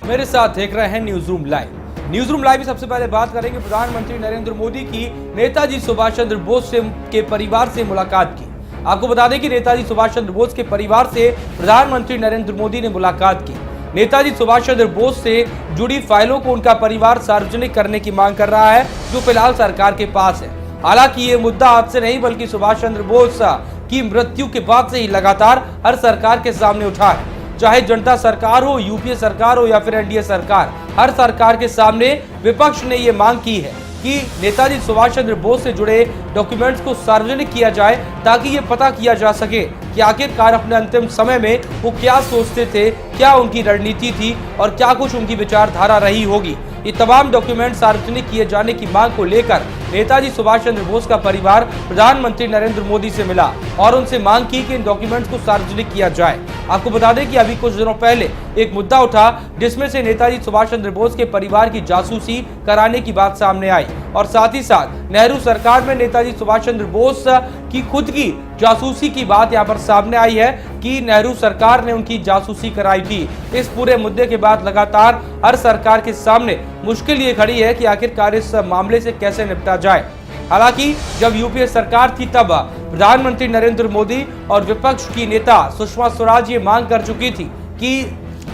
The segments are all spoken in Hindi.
मेरे साथ देख रहे हैं news room live. News room live में सबसे पहले बात करेंगे प्रधानमंत्री नरेंद्र मोदी की नेताजी सुभाष चंद्र बोस के परिवार से मुलाकात की। आपको बता दें कि नेताजी सुभाष चंद्र बोस के परिवार से प्रधानमंत्री नरेंद्र मोदी ने मुलाकात की। नेताजी सुभाष चंद्र बोस से जुड़ी फाइलों को उनका परिवार सार्वजनिक करने की मांग कर रहा है, जो फिलहाल सरकार के पास है। हालांकि ये मुद्दा आज से नहीं बल्कि सुभाष चंद्र बोस की मृत्यु के बाद से ही लगातार हर सरकार के सामने उठा है। चाहे जनता सरकार हो, यूपीए सरकार हो या फिर एनडीए सरकार, हर सरकार के सामने विपक्ष ने ये मांग की है कि नेताजी सुभाष चंद्र बोस से जुड़े डॉक्यूमेंट्स को सार्वजनिक किया जाए, ताकि ये पता किया जा सके कि आखिरकार अपने अंतिम समय में वो क्या सोचते थे, क्या उनकी रणनीति थी और क्या कुछ उनकी विचारधारा रही होगी। ये तमाम डॉक्यूमेंट सार्वजनिक किए जाने की मांग को लेकर नेताजी सुभाष चंद्र बोस का परिवार प्रधानमंत्री नरेंद्र मोदी से मिला और उनसे मांग की कि इन डॉक्यूमेंट्स को सार्वजनिक किया जाए। आपको बता दें कि अभी कुछ दिनों पहले एक मुद्दा उठा जिसमें से नेताजी सुभाष चंद्र बोस के परिवार की जासूसी कराने की बात सामने आई और साथ ही साथ नेहरू सरकार में नेताजी सुभाष चंद्र बोस की खुद की जासूसी की बात यहाँ पर सामने आई है कि नेहरू सरकार ने उनकी जासूसी कराई थी। इस पूरे मुद्दे के बाद लगातार हर सरकार के सामने मुश्किल ये खड़ी है कि आखिरकार इस मामले से कैसे निपटा जाए। हालांकि जब यूपीए सरकार थी तब प्रधानमंत्री नरेंद्र मोदी और विपक्ष की नेता सुषमा स्वराज ये मांग कर चुकी थी कि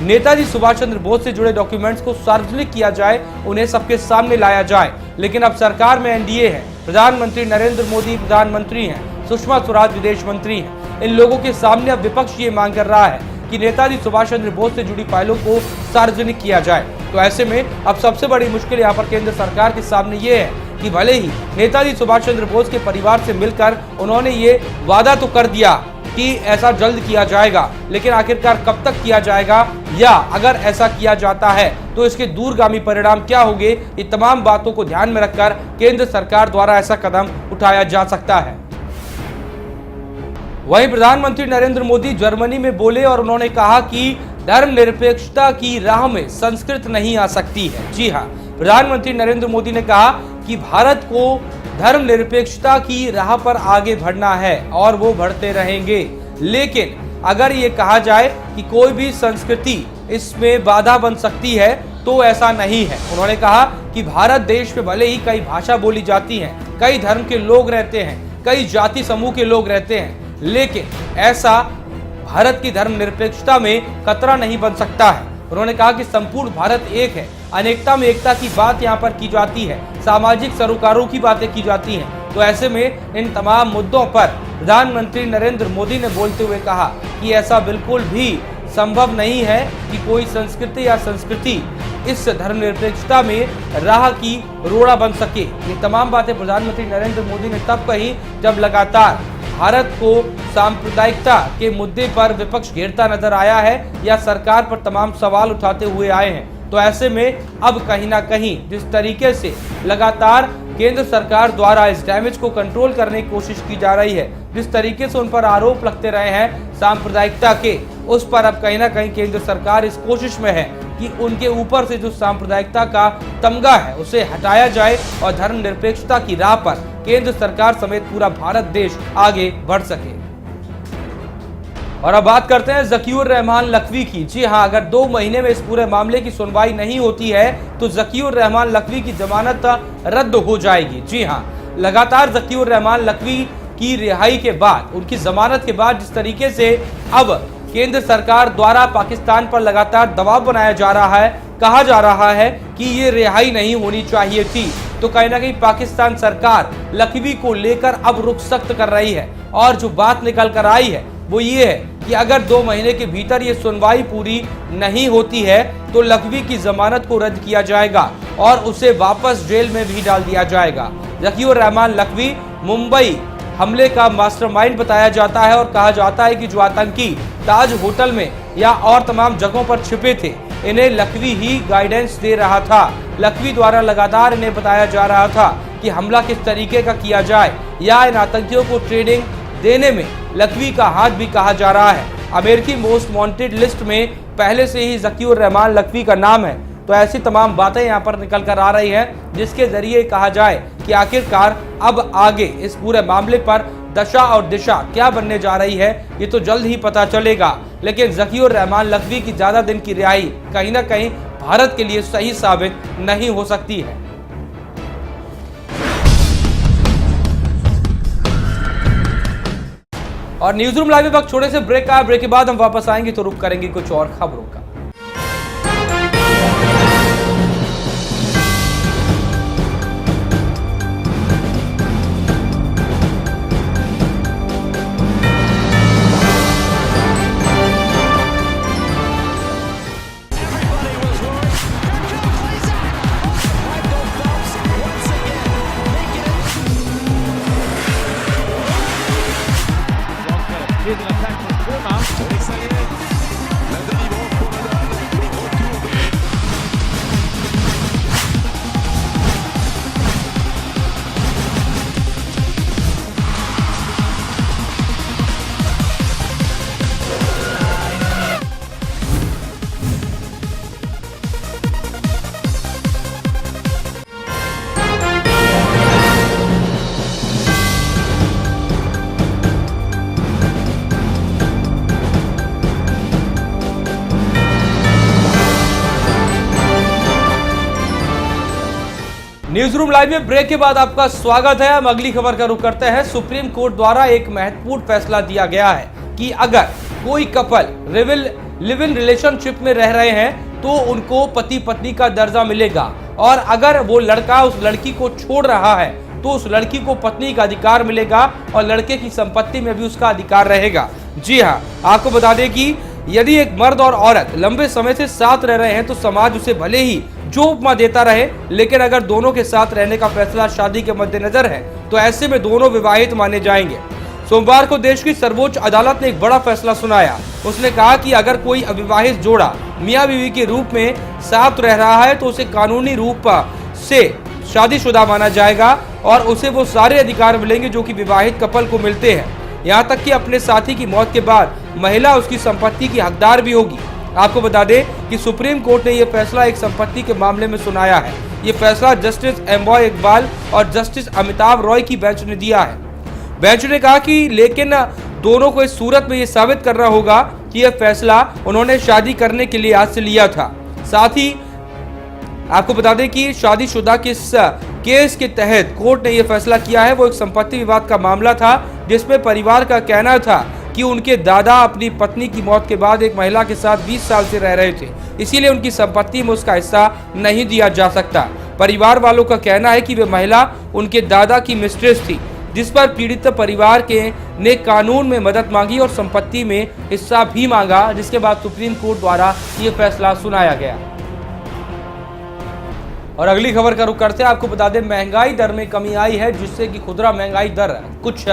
नेताजी सुभाष चंद्र बोस से जुड़े डॉक्यूमेंट्स को सार्वजनिक किया जाए, उन्हें सबके सामने लाया जाए। लेकिन अब सरकार में एनडीए है, प्रधानमंत्री नरेंद्र मोदी प्रधानमंत्री हैं, सुषमा स्वराज विदेश मंत्री हैं। इन लोगों के सामने अब विपक्ष ये मांग कर रहा है कि नेताजी सुभाष चंद्र बोस से जुड़ी फाइलों को सार्वजनिक किया जाए। तो ऐसे में अब सबसे बड़ी मुश्किल यहाँ पर केंद्र सरकार के सामने ये है कि भले ही नेताजी सुभाष चंद्र बोस के परिवार से मिलकर उन्होंने ये वादा तो कर दिया कि ऐसा जल्द किया जाएगा, लेकिन आखिरकार कब तक किया जाएगा या अगर ऐसा किया जाता है तो इसके दूरगामी परिणाम क्या होंगे, ये तमाम बातों को ध्यान में रखकर केंद्र सरकार द्वारा ऐसा कदम उठाया जा सकता है। वहीं प्रधानमंत्री नरेंद्र मोदी जर्मनी में बोले और उन्होंने कहा कि धर्मनिरपेक्षता की राह में संस्कृत नहीं आ सकती है। जी हाँ, प्रधानमंत्री नरेंद्र मोदी ने कहा कि भारत को धर्मनिरपेक्षता की राह पर आगे बढ़ना है और वो बढ़ते रहेंगे, लेकिन अगर ये कहा जाए कि कोई भी संस्कृति इसमें बाधा बन सकती है तो ऐसा नहीं है। उन्होंने कहा कि भारत देश में भले ही कई भाषा बोली जाती हैं, कई धर्म के लोग रहते हैं, कई जाति समूह के लोग रहते हैं, लेकिन ऐसा भारत की धर्मनिरपेक्षता में खतरा नहीं बन सकता है। उन्होंने कहा कि संपूर्ण भारत एक है, अनेकता में एकता की बात यहाँ पर की जाती है, सामाजिक सरोकारों की बातें की जाती हैं। तो ऐसे में इन तमाम मुद्दों पर प्रधानमंत्री नरेंद्र मोदी ने बोलते हुए कहा कि ऐसा बिल्कुल भी संभव नहीं है कि कोई संस्कृति या संस्कृति इस धर्मनिरपेक्षता में राह की रोड़ा बन सके। ये तमाम बातें प्रधानमंत्री नरेंद्र मोदी ने तब कही जब लगातार भारत को सांप्रदायिकता के मुद्दे पर विपक्ष घेरता नजर आया है या सरकार पर तमाम सवाल उठाते हुए आए हैं। तो ऐसे में अब कहीं ना कहीं जिस तरीके से लगातार केंद्र सरकार द्वारा इस डैमेज को कंट्रोल करने की कोशिश की जा रही है, जिस तरीके से उन पर आरोप लगते रहे हैं सांप्रदायिकता के, उस पर अब कहीं ना कहीं केंद्र सरकार इस कोशिश में है कि उनके ऊपर से जो सांप्रदायिकता का तमगा है उसे हटाया जाए और धर्मनिरपेक्षता की राह पर केंद्र सरकार समेत पूरा भारत देश आगे बढ़ सके। और अब बात करते हैं ज़कीउर रहमान लखवी की। जी हां, अगर 2 महीने में इस पूरे मामले की सुनवाई नहीं होती है तो ज़कीउर रहमान लखवी की जमानत रद्द हो जाएगी। जी हां, लगातार ज़कीउर रहमान लखवी की रिहाई के बाद, उनकी जमानत के बाद जिस तरीके से अब केंद्र सरकार द्वारा पाकिस्तान पर लगातार दबाव बनाया जा रहा है, कहा जा रहा है कि ये रिहाई नहीं होनी चाहिए थी, तो कहीं ना कहीं पाकिस्तान सरकार लखवी को लेकर अब रुख सख्त कर रही है। और जो बात निकल कर आई है वो ये है कि अगर 2 महीने के भीतर ये सुनवाई पूरी नहीं होती है तो लखवी की जमानत को रद्द किया जाएगा और उसे वापस जेल में भी डाल दिया जाएगा। ज़कीउर रहमान लखवी मुंबई हमले का मास्टरमाइंड बताया जाता है और कहा जाता है कि जो आतंकी ताज होटल में या और तमाम जगहों पर छिपे थे, इन्हें लखवी ही गाइडेंस दे रहा था। लखवी द्वारा लगातार इन्हें बताया जा रहा था कि हमला किस तरीके का किया जाए या इन आतंकियों को ट्रेनिंग देने में लखवी का हाथ भी कहा जा रहा है। अमेरिकी मोस्ट वांटेड लिस्ट में पहले से ही ज़कीउर रहमान लखवी का नाम है। तो ऐसी तमाम बातें यहाँ पर निकल कर आ रही हैं जिसके जरिए कहा जाए कि आखिरकार अब आगे इस पूरे मामले पर दशा और दिशा क्या बनने जा रही है ये तो जल्द ही पता चलेगा। लेकिन ज़की और रहमान लख्वी की ज्यादा दिन की रिहाई कहीं ना कहीं भारत के लिए सही साबित नहीं हो सकती है। और न्यूज रूम लाइव में वक्त छोटे से ब्रेक का, ब्रेक के बाद हम वापस आएंगे तो रुक करेंगे कुछ और खबरों का। Here's an attack from Puma. Et ça y est, la délivrance pour Nadal, le retour de... news room live में ब्रेक के बाद आपका स्वागत है। हम अगली खबर का रुख करते हैं। सुप्रीम कोर्ट द्वारा एक महत्वपूर्ण फैसला दिया गया है कि अगर कोई कपल लिव इन रिलेशनशिप में रह रहे हैं तो उनको पति पत्नी का दर्जा मिलेगा, और अगर वो लड़का उस लड़की को छोड़ रहा है तो उस लड़की को पत्नी का अधिकार मिलेगा और लड़के की संपत्ति में भी उसका अधिकार रहेगा। जी हाँ, आपको बता दें कि यदि एक मर्द और औरत लंबे समय से साथ रह रहे हैं तो समाज उसे भले ही जो उपमा देता रहे, लेकिन अगर दोनों के साथ रहने का फैसला शादी के मद्देनजर है तो ऐसे में दोनों विवाहित माने जाएंगे। सोमवार को देश की सर्वोच्च अदालत ने एक बड़ा फैसला सुनाया। उसने कहा कि अगर कोई अविवाहित जोड़ा मियां बीवी के रूप में साथ रह रहा है तो उसे कानूनी रूप से शादीशुदा माना जाएगा और उसे वो सारे अधिकार मिलेंगे जो कि विवाहित कपल को मिलते हैं। यहाँ तक कि अपने साथी की मौत के बाद महिला उसकी संपत्ति की हकदार भी होगी। आपको बता दें कि सुप्रीम कोर्ट ने यह फैसला एक संपत्ति के मामले में सुनाया है। ये फैसला जस्टिस एम्बॉय इकबाल और जस्टिस अमिताभ रॉय की बेंच ने दिया है। बेंच ने कहा कि लेकिन दोनों को इस सूरत में ये साबित करना होगा कि यह फैसला उन्होंने शादी करने के लिए आज से लिया था। साथ ही आपको बता दें कि शादीशुदा के केस के तहत कोर्ट ने यह फैसला किया है। वो एक संपत्ति विवाद का मामला था जिसमें परिवार का कहना था कि उनके दादा अपनी पत्नी की मौत के बाद एक महिला के साथ 20 साल से रह रहे थे, इसीलिए उनकी संपत्ति में उसका हिस्सा नहीं दिया जा सकता। परिवार वालों का कहना है कि वे महिला उनके दादा की मिस्ट्रेस थी, जिस पर पीड़ित परिवार ने कानून में मदद मांगी और संपत्ति में हिस्सा भी मांगा, जिसके बाद सुप्रीम कोर्ट द्वारा ये फैसला सुनाया गया। और अगली खबर का रुख करते हैं। आपको बता दें महंगाई दर में कमी आई है, जिससे कि खुदरा महंगाई दर कुछ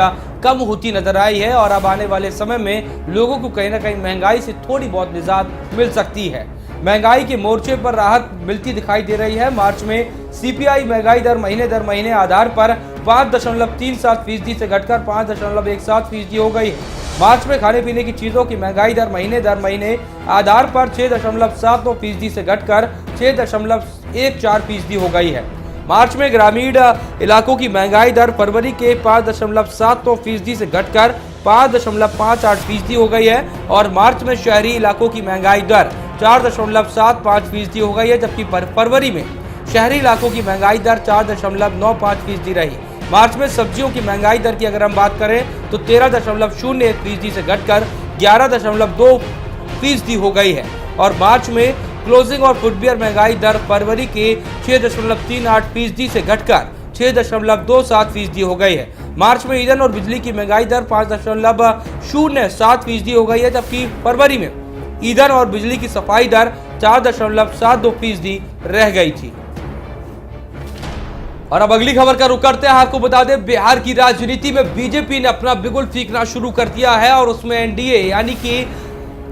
कम होती नजर आई है और अब आने वाले समय में लोगों को कहीं ना कहीं महंगाई से थोड़ी बहुत निजात मिल सकती है। महंगाई के मोर्चे पर राहत मिलती दिखाई दे रही है। मार्च में सीपीआई महंगाई दर महीने आधार पर 5.37% से घटकर 5.17% हो गई है। मार्च में खाने पीने की चीजों की महंगाई दर महीने आधार पर 6.79% से घटकर 6.14% हो गई है। मार्च में ग्रामीण इलाकों की महंगाई दर फरवरी के 5.79% से घटकर 5.58% हो गई है और मार्च में शहरी इलाकों की महंगाई दर 4.75% हो गई है, जबकि फरवरी में शहरी इलाकों की महंगाई दर 4.95% रही। मार्च में सब्जियों की महंगाई दर की अगर हम बात करें तो 13.01% से घटकर 11.2% हो गई है और मार्च में क्लोजिंग और फुटवियर महंगाई दर फरवरी के 6.38% से घटकर 6.27% हो गई है। मार्च में ईंधन और बिजली की महंगाई दर 5.07% हो गई है, जबकि फरवरी में ईंधन और बिजली की सफाई दर 4.72% रह गई थी। और अब अगली खबर का रुख करते हैं। आपको बता दें बिहार की राजनीति में बीजेपी ने अपना बिगुल फींकना शुरू कर दिया है और उसमें एनडीए यानी कि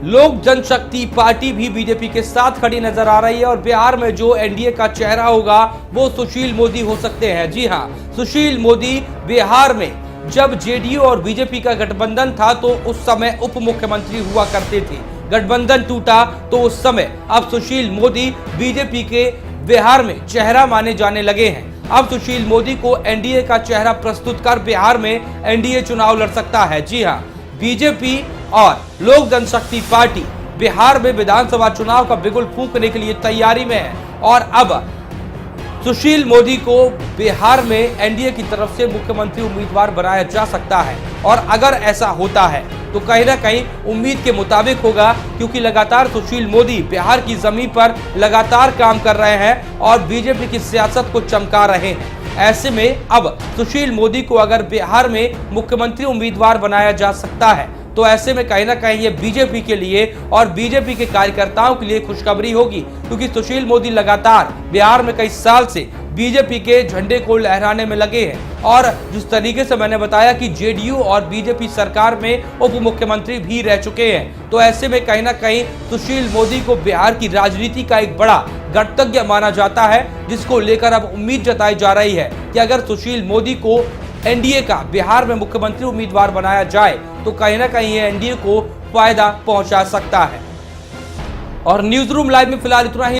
लोक जनशक्ति पार्टी भी बीजेपी के साथ खड़ी नजर आ रही है और बिहार में जो एनडीए का चेहरा होगा वो सुशील मोदी हो सकते हैं। जी हां, सुशील मोदी बिहार में जब जेडीयू और बीजेपी का गठबंधन था तो उस समय उप मुख्यमंत्री हुआ करते थे। गठबंधन टूटा तो उस समय अब सुशील मोदी बीजेपी के बिहार में चेहरा माने जाने लगे हैं। अब सुशील मोदी को एनडीए का चेहरा प्रस्तुत कर बिहार में एनडीए चुनाव लड़ सकता है। जी हां, बीजेपी और लोक जनशक्ति पार्टी बिहार में विधानसभा चुनाव का बिगुल फूंकने के लिए तैयारी में है और अब सुशील मोदी को बिहार में एनडीए की तरफ से मुख्यमंत्री उम्मीदवार बनाया जा सकता है। और अगर ऐसा होता है तो कहीं ना कहीं उम्मीद के मुताबिक होगा, क्योंकि लगातार सुशील मोदी बिहार की जमीन पर लगातार काम कर रहे हैं और बीजेपी की सियासत को चमका रहे हैं। ऐसे में अब सुशील मोदी को अगर बिहार में मुख्यमंत्री उम्मीदवार बनाया जा सकता है तो ऐसे में कहीं ना कहीं ये बीजेपी के लिए और बीजेपी के कार्यकर्ताओं के लिए खुशखबरी होगी, क्योंकि सुशील मोदी लगातार बिहार में कई साल से बीजेपी के झंडे को लहराने में लगे हैं। और जिस तरीके से मैंने बताया कि जेडीयू और बीजेपी सरकार में उप मुख्यमंत्री भी रह चुके हैं, तो ऐसे में कहीं ना कहीं सुशील मोदी को बिहार की राजनीति का एक बड़ा गणतज्ञ माना जाता है, जिसको लेकर अब उम्मीद जताई जा रही है कि अगर सुशील मोदी को एनडीए का बिहार में मुख्यमंत्री उम्मीदवार बनाया जाए तो कहीं ना कहीं ये एनडीए को फायदा पहुंचा सकता है। और न्यूज रूम लाइव में फिलहाल इतना ही।